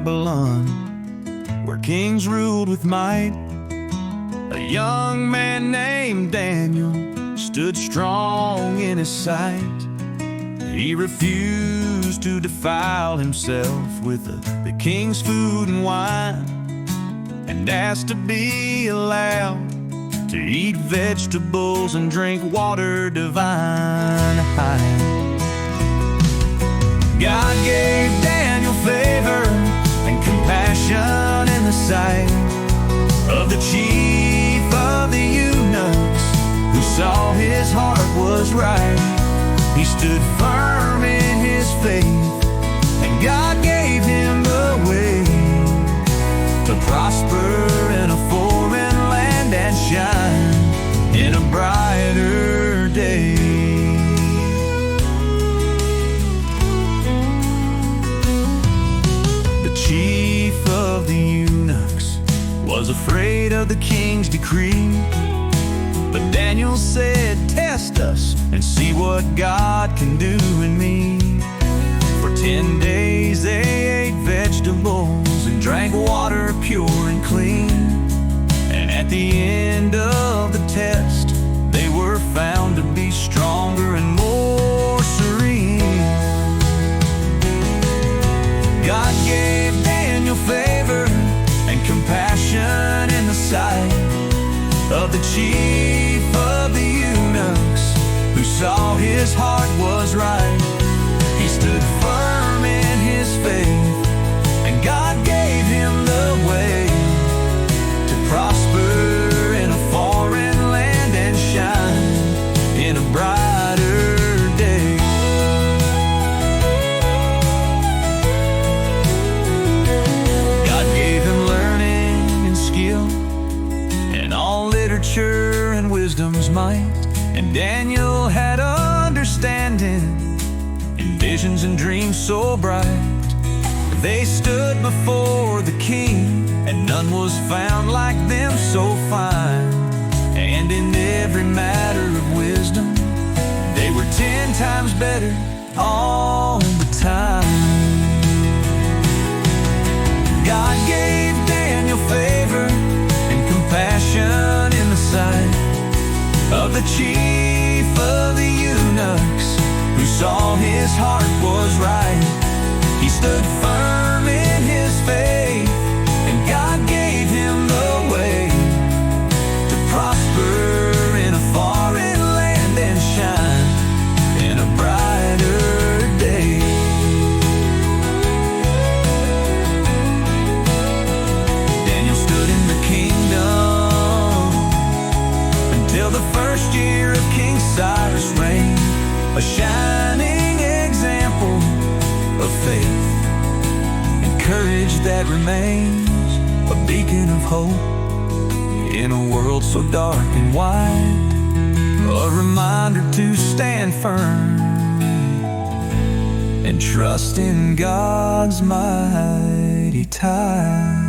Babylon, where kings ruled with might. A young man named Daniel stood strong in his sight. He refused to defile himself with the king's food and wine, and asked to be allowed to eat vegetables and drink water divine. God gave Daniel favor and compassion in the sight of the chief of the eunuchs, who saw his heart was right. He stood firm in his faith, and God gave him the way to prosper in a foreign land and shine in a brighter day. The chief of the eunuchs was afraid of the king's decree, but Daniel said, "Test us and see what God can do in me." For 10 days they ate vegetables and drank water pure and clean, and at the end of the test they were found to be stronger and more serene. God gave Daniel favor and compassion in the sight of the chief of the eunuchs, who saw his heart was right. He stood firm in his faith, and God gave him the way to prosper in a foreign land and shine in a brighter day. God gave him learning and skill and all literature and wisdom's might, and Daniel had understanding in visions and dreams so bright. They stood before the king, and none was found like them so fine. And in every matter of wisdom they were 10 times better all the time. God gave Daniel favor and compassion in the sight of the chief of the eunuchs, who saw his heart was right. He stood firm in his faith, and God gave him the way to prosper in a foreign land and shine in a brighter day. Daniel stood in the kingdom until the first year of King Cyrus' reign, a shining example of faith and courage that remains, a beacon of hope in a world so dark and wide, a reminder to stand firm and trust in God's mighty tide.